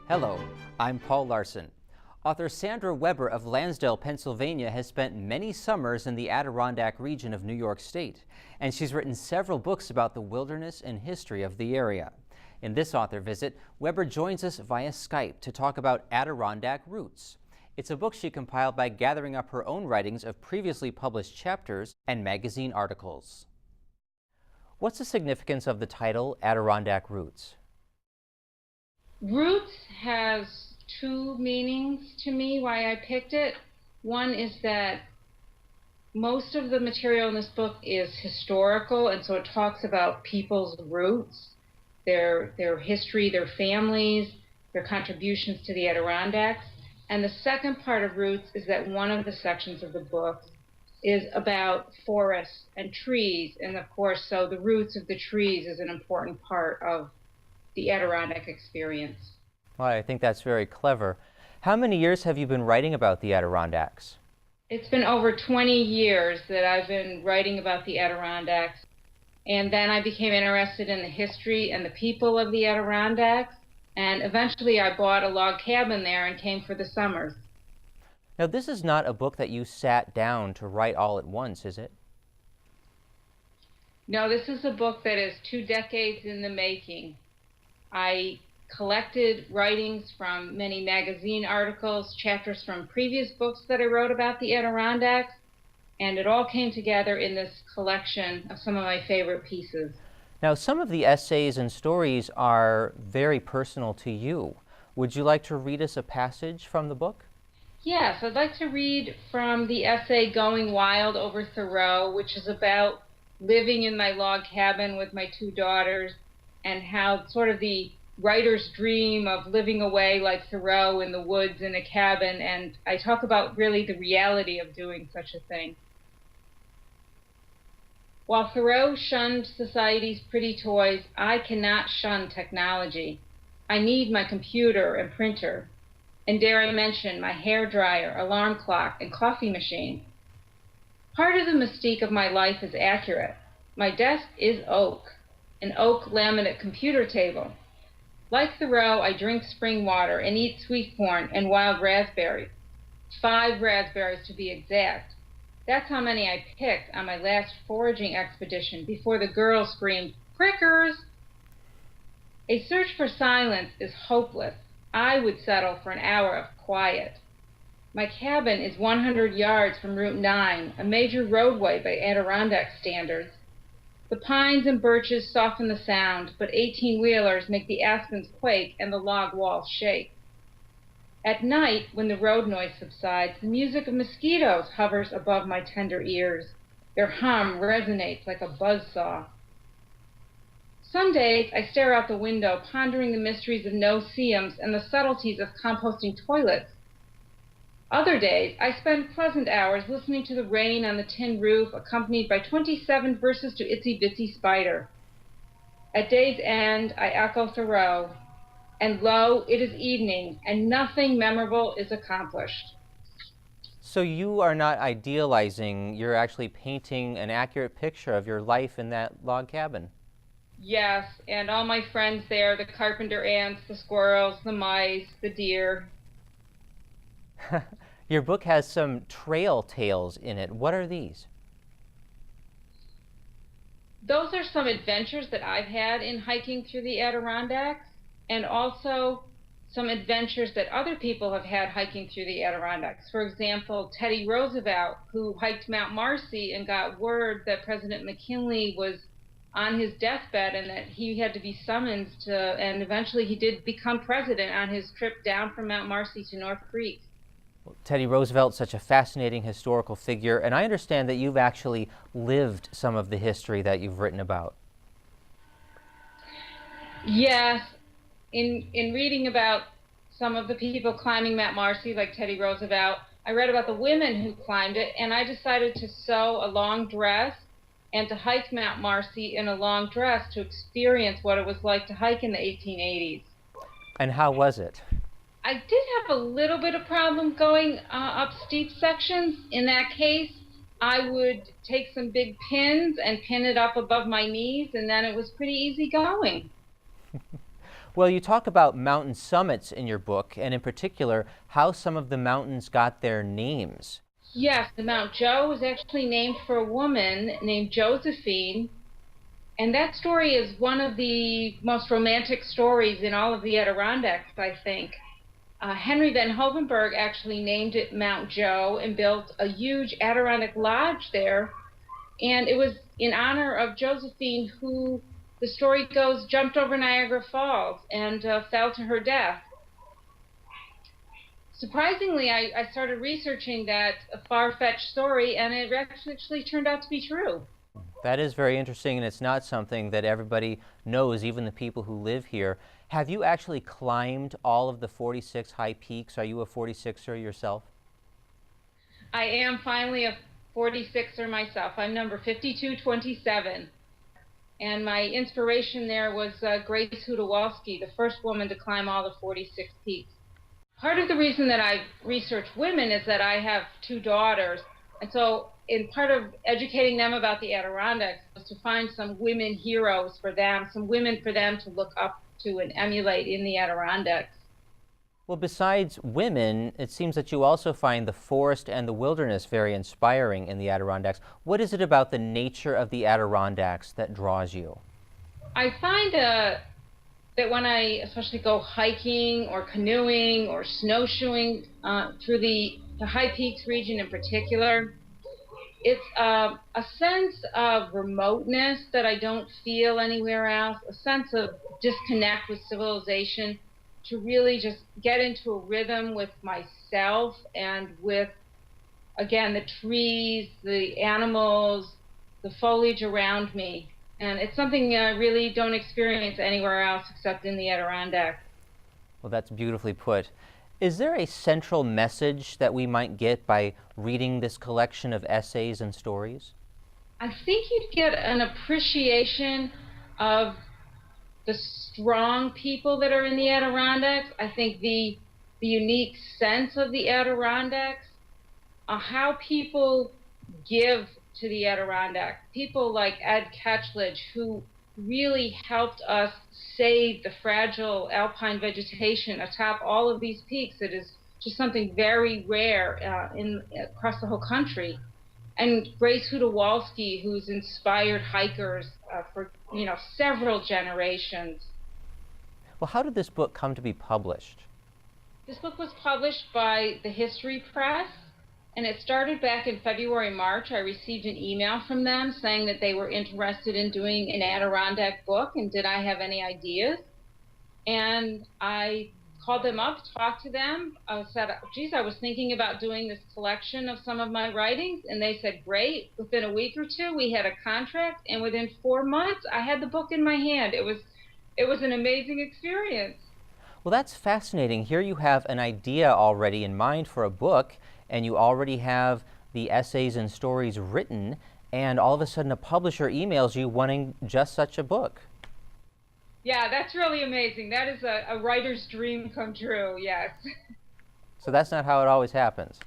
Hello, I'm Paul Larson. Author Sandra Weber of Lansdale, Pennsylvania has spent many summers in the Adirondack region of New York State, and she's written several books about the wilderness and history of the area. In this author visit, Weber joins us via Skype to talk about Adirondack Roots. It's a book she compiled by gathering up her own writings of previously published chapters and magazine articles. What's the significance of the title Adirondack Roots? Roots has two meanings to me why I picked it. One is that most of the material in this book is historical, and so it talks about people's roots, their history, their families, their contributions to the Adirondacks. And the second part of Roots is that one of the sections of the book is about forests and trees, and of course, so the roots of the trees is an important part of the Adirondack experience. Well, I think that's very clever. How many years have you been writing about the Adirondacks? It's been over 20 years that I've been writing about the Adirondacks, and then I became interested in the history and the people of the Adirondacks, and eventually I bought a log cabin there and came for the summers. Now, this is not a book that you sat down to write all at once, is it? No, this is a book that is 2 decades in the making. I collected writings from many magazine articles, chapters from previous books that I wrote about the Adirondacks, and it all came together in this collection of some of my favorite pieces. Now, some of the essays and stories are very personal to you. Would you like to read us a passage from the book? Yes, I'd like to read from the essay Going Wild over Thoreau, which is about living in my log cabin with my 2 daughters, and how sort of the writer's dream of living away like Thoreau in the woods in a cabin, and I talk about really the reality of doing such a thing. While Thoreau shunned society's pretty toys, I cannot shun technology. I need my computer and printer, and dare I mention my hair dryer, alarm clock, and coffee machine. Part of the mystique of my life is accurate. My desk is oak, an oak laminate computer table. Like Thoreau, I drink spring water and eat sweet corn and wild raspberries. 5 raspberries to be exact. That's how many I picked on my last foraging expedition before the girls screamed, "Prickers!" A search for silence is hopeless. I would settle for an hour of quiet. My cabin is 100 yards from Route 9, a major roadway by Adirondack standards. The pines and birches soften the sound, but 18-wheelers make the aspens quake and the log walls shake. At night, when the road noise subsides, the music of mosquitoes hovers above my tender ears. Their hum resonates like a buzzsaw. Some days I stare out the window, pondering the mysteries of no-see-ums and the subtleties of composting toilets. Other days, I spend pleasant hours listening to the rain on the tin roof, accompanied by 27 verses to Itsy Bitsy Spider. At day's end, I echo Thoreau, and lo, it is evening, and nothing memorable is accomplished. So you are not idealizing, you're actually painting an accurate picture of your life in that log cabin. Yes, and all my friends there, the carpenter ants, the squirrels, the mice, the deer. Your book has some trail tales in it. What are these? Those are some adventures that I've had in hiking through the Adirondacks, and also some adventures that other people have had hiking through the Adirondacks. For example, Teddy Roosevelt, who hiked Mount Marcy and got word that President McKinley was on his deathbed and that he had to be summoned to, and eventually he did become president on his trip down from Mount Marcy to North Creek. Teddy Roosevelt, such a fascinating historical figure, and I understand that you've actually lived some of the history that you've written about. Yes, in reading about some of the people climbing Mount Marcy, like Teddy Roosevelt, I read about the women who climbed it, and I decided to sew a long dress and to hike Mount Marcy in a long dress to experience what it was like to hike in the 1880s. And how was it? I did have a little bit of problem going up steep sections. In that case, I would take some big pins and pin it up above my knees, and then it was pretty easy going. Well, you talk about mountain summits in your book, and in particular, how some of the mountains got their names. Yes, the Mount Joe was actually named for a woman named Josephine, and that story is one of the most romantic stories in all of the Adirondacks, I think. Henry Van Hovenberg actually named it Mount Joe and built a huge Adirondack lodge there, and it was in honor of Josephine, who, the story goes, jumped over Niagara Falls and fell to her death. Surprisingly, I started researching that far-fetched story, and it actually turned out to be true. That is very interesting, and it's not something that everybody knows, even the people who live here. Have you actually climbed all of the 46 high peaks? Are you a 46er yourself? I am finally a 46er myself. I'm number 5227. And my inspiration there was Grace Hudowalski, the first woman to climb all the 46 peaks. Part of the reason that I research women is that I have two daughters. And so in part of educating them about the Adirondacks was to find some women heroes for them, some women for them to look up to and emulate in the Adirondacks. Well, besides women, it seems that you also find the forest and the wilderness very inspiring in the Adirondacks. What is it about the nature of the Adirondacks that draws you? I find that when I especially go hiking or canoeing or snowshoeing through the High Peaks region in particular, it's a sense of remoteness that I don't feel anywhere else, a sense of disconnect with civilization, to really just get into a rhythm with myself and with, again, the trees, the animals, the foliage around me. And it's something I really don't experience anywhere else except in the Adirondacks. Well, that's beautifully put. Is there a central message that we might get by reading this collection of essays and stories? I think you'd get an appreciation of the strong people that are in the Adirondacks. I think the unique sense of the Adirondacks, how people give to the Adirondacks. People like Ed Ketchledge, who really helped us save the fragile alpine vegetation atop all of these peaks. It is just something very rare across the whole country. And Grace Hudowalski, who's inspired hikers for several generations. Well, how did this book come to be published? This book was published by the History Press, and it started back in February, March. I received an email from them saying that they were interested in doing an Adirondack book, and did I have any ideas? And I called them up, talked to them. I said, geez, I was thinking about doing this collection of some of my writings, and they said, great. Within a week or two, we had a contract, and within 4 months, I had the book in my hand. It was an amazing experience. Well, that's fascinating. Here you have an idea already in mind for a book, and you already have the essays and stories written, and all of a sudden a publisher emails you wanting just such a book. Yeah, that's really amazing. That is a writer's dream come true, yes. So that's not how it always happens.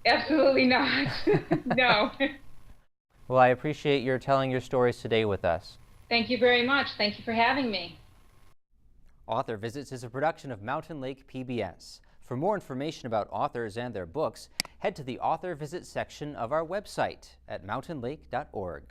Absolutely not. No. Well, I appreciate your telling your stories today with us. Thank you very much. Thank you for having me. Author Visits is a production of Mountain Lake PBS. For more information about authors and their books, head to the Author Visit section of our website at mountainlake.org.